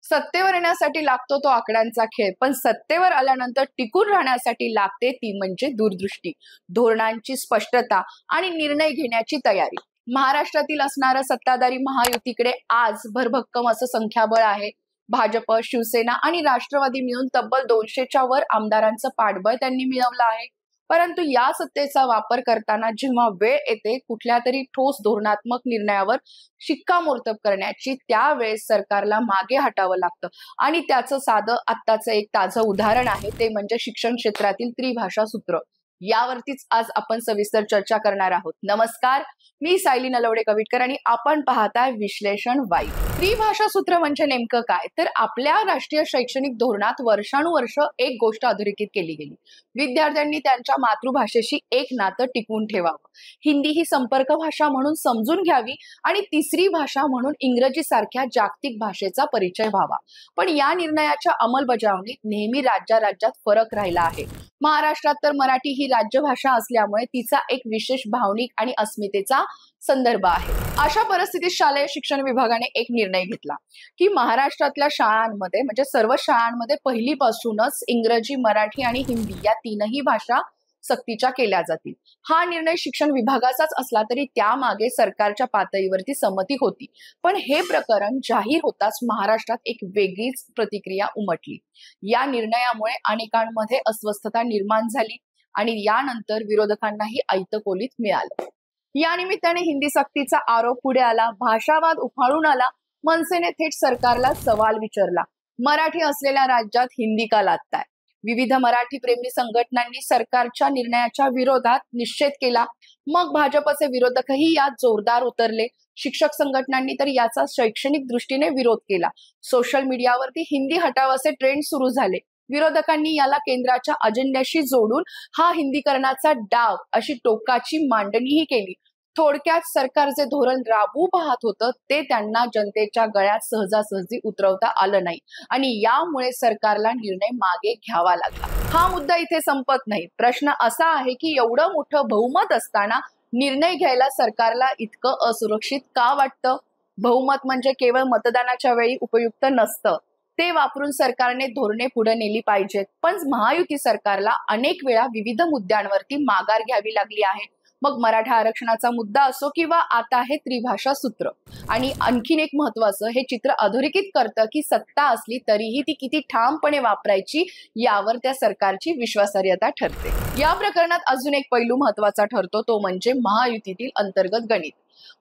सत्तेवर येण्यासाठी लागतो तो आकड्यांचा खेळ, पण सत्तेवर आल्यानंतर टिकून राहण्यासाठी लागते ती म्हणजे दूरदृष्टी, धोरणांची स्पष्टता आणि निर्णय घेण्याची तयारी. महाराष्ट्रातील असणारं सत्ताधारी महायुतीकडे आज भरभक्कम असं संख्याबळ आहे. भाजप, शिवसेना आणि राष्ट्रवादी मिळून तब्बल 200च्या वर आमदारांचं पाठबळ त्यांनी मिळवलं आहे. परंतु या सत्तेचा वापर करताना जेव्हा वेळ येते कुठल्या तरी ठोस धोरणात्मक निर्णयावर शिक्कामोर्तब करण्याची, त्यावेळेस सरकारला मागे हटावं लागतं. आणि त्याचं साधं आत्ताचं एक ताजं उदाहरण आहे, ते म्हणजे शिक्षण क्षेत्रातील त्रिभाषा सूत्र. यावरतीच आज आपण सविस्तर चर्चा करणार आहोत. नमस्कार, मी सायली नलवडे कविटकर आणि आपण पाहताय विश्लेषण वाई. त्रिभाषा सूत्र म्हणजे नेमकं काय, तर आपल्या राष्ट्रीय शैक्षणिक धोरणात वर्षानुवर्ष एक गोष्ट अधोरेखित केली गेली. विद्यार्थ्यांनी त्यांच्या मातृभाषेशी एक नातं टिकवून ठेवावं, हिंदी ही संपर्क भाषा म्हणून समजून घ्यावी आणि तिसरी भाषा म्हणून इंग्रजी सारख्या जागतिक भाषेचा परिचय व्हावा. पण या निर्णयाच्या अंमलबजावणीत नेहमी राज्यात फरक राहिला आहे. महाराष्ट्रात तर मराठी ही राज्यभाषा असल्यामुळे तिचा एक विशेष भावनिक आणि अस्मितेचा संदर्भ आहे. अशा परिस्थितीत शालेय शिक्षण विभागाने एक निर्णय घेतला की महाराष्ट्रातल्या शाळांमध्ये म्हणजे सर्व शाळांमध्ये पहिलीपासूनच इंग्रजी, मराठी आणि हिंदी या तीनही भाषा सक्तीच्या केल्या जातील. हा निर्णय शिक्षण विभागाचाच असला तरी त्यामागे सरकारच्या पातळीवरती संमती होती. पण हे प्रकरण जाहीर होताच महाराष्ट्रात एक वेगळीच प्रतिक्रिया उमटली. या निर्णयामुळे अनेकांमध्ये अस्वस्थता निर्माण झाली आणि यानंतर विरोधकांनाही ऐतं कोलीत मिळालं. या निमित्ताने हिंदी सक्तीचा आरोप पुढे आला, भाषावाद उफाळून आला. मनसेने थेट सरकारला सवाल विचारला, मराठी असलेल्या राज्यात हिंदी का लादताय? विविध मराठी प्रेमी संघटनांनी सरकारच्या निर्णयाच्या विरोधात निषेध केला. मग भाजपचे विरोधकही यात जोरदार उतरले. शिक्षक संघटनांनी तर याचा शैक्षणिक दृष्टीने विरोध केला. सोशल मीडियावरती हिंदी हटाव असे ट्रेंड सुरू झाले. विरोधकांनी याला केंद्राच्या अजेंड्याशी जोडून हा हिंदीकरणाचा डाव अशी टोकाची मांडणीही केली. थोडक्यात सरकार जे धोरण राबवू पाहत होतं ते त्यांना जनतेच्या गळ्यात सहजासहजी उतरवता आलं नाही आणि यामुळे सरकारला निर्णय मागे घ्यावा लागला. हा मुद्दा इथे संपत नाही. प्रश्न असा आहे की एवढं मोठं बहुमत असताना निर्णय घ्यायला सरकारला इतकं असुरक्षित का वाटतं? बहुमत म्हणजे केवळ मतदानाच्या वेळी उपयुक्त नसतं. ते वापरून सरकारने धोरणे पुढे नेली पाहिजेत. पण महायुती सरकारला अनेक वेळा विविध मुद्द्यांवरती माघार घ्यावी लागली आहे. मग मराठा आरक्षणाचा मुद्दा असो किंवा आता हे त्रिभाषा सूत्र. आणि आणखीन एक महत्वाचं हे चित्र अधोरेखित करतं की सत्ता असली तरीही ती किती ठामपणे वापरायची यावर त्या सरकारची विश्वासार्हता ठरते. या प्रकरणात अजून एक पैलू महत्वाचा ठरतो, तो म्हणजे महायुतीतील अंतर्गत गणित.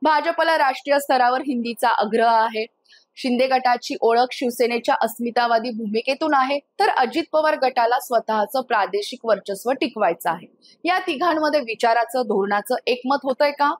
भाजपला राष्ट्रीय स्तरावर हिंदीचा आग्रह आहे. शिंदे गटाची ओळख शिवसेनेच्या अस्मितावादी भूमिकेतून आहे, तर अजित पवार गटाला स्वतःचं प्रादेशिक वर्चस्व टिकवायचं आहे. या तिघांमध्ये विचाराचं, धोरणाचं एकमत होतंय का?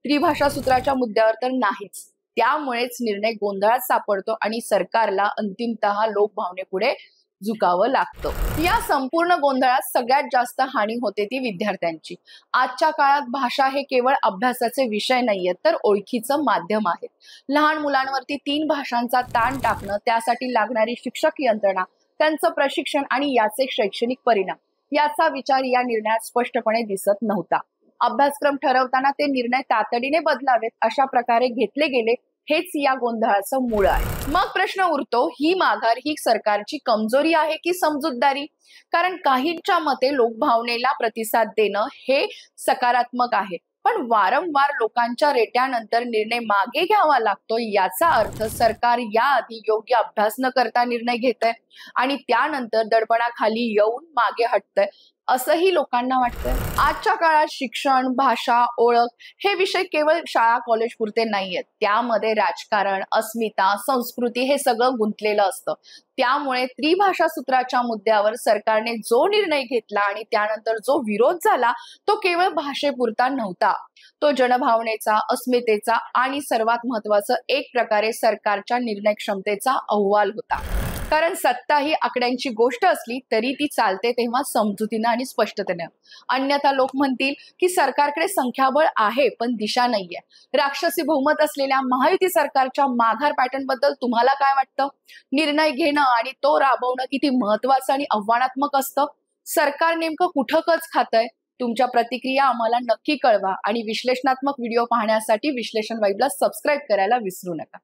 त्रिभाषा सूत्राच्या मुद्द्यावर तर नाहीच. त्यामुळेच निर्णय गोंधळात सापडतो आणि सरकारला अंतिमतः लोकभावनेपुढे झुकावं लागतं. या संपूर्ण गोंधळात सगळ्यात जास्त हानी होते ती विद्यार्थ्यांची. आजच्या काळात भाषा हे केवळ अभ्यासाचे विषय नाहीयेत, तर ओळखीचं माध्यम आहे. लहान मुलांवरती 3 भाषांचा ताण टाकणं, त्यासाठी लागणारी शिक्षक यंत्रणा, त्यांचं प्रशिक्षण आणि याचे शैक्षणिक परिणाम याचा विचार या निर्णयात स्पष्टपणे दिसत नव्हता. अभ्यासक्रम ठरवताना ते निर्णय तातडीने बदलावेत अशा प्रकारे घेतले गेले, हेच या गोंधळाचं मूळ आहे. मग प्रश्न उरतो, ही माघार ही सरकारची कमजोरी आहे की समजूतदारी? कारण काहींच्या मते लोकभावनेला प्रतिसाद देणं हे सकारात्मक आहे, पण वारंवार लोकांच्या रेट्यानंतर निर्णय मागे घ्यावा लागतो याचा अर्थ सरकार याआधी योग्य अभ्यास न करता निर्णय घेतय आणि त्यानंतर दडपणाखाली येऊन मागे हटतय असंही लोकांना वाटतंय. आजच्या काळात शिक्षण, भाषा, ओळख हे विषय केवळ शाळा कॉलेज पुरते नाहीयेत. त्यामध्ये राजकारण, अस्मिता, संस्कृती हे सगळं गुंतलेलं असतं. त्यामुळे त्रिभाषा सूत्राच्या मुद्द्यावर सरकारने जो निर्णय घेतला आणि त्यानंतर जो विरोध झाला तो केवळ भाषेपुरता नव्हता. तो जनभावनेचा, अस्मितेचा आणि सर्वात महत्वाचं एक प्रकारे सरकारच्या निर्णय क्षमतेचा अहवाल होता. कारण सत्ता ही आकड्यांची गोष्ट असली तरी ती चालते तेव्हा समजुतीनं आणि स्पष्टतेने. अन्यथा लोक म्हणतील की सरकारकडे संख्याबळ आहे पण दिशा नाहीये. राक्षसी बहुमत असलेल्या महायुती सरकारच्या माघार पॅटर्न बद्दल तुम्हाला काय वाटतं? निर्णय घेणं आणि तो राबवणं किती महत्वाचं आणि आव्हानात्मक असतं? सरकार नेमकं कुठं कच खातंय? तुमच्या प्रतिक्रिया आम्हाला नक्की कळवा आणि विश्लेषणात्मक व्हिडिओ पाहण्यासाठी विश्लेषण वाईबला सबस्क्राईब करायला विसरू नका.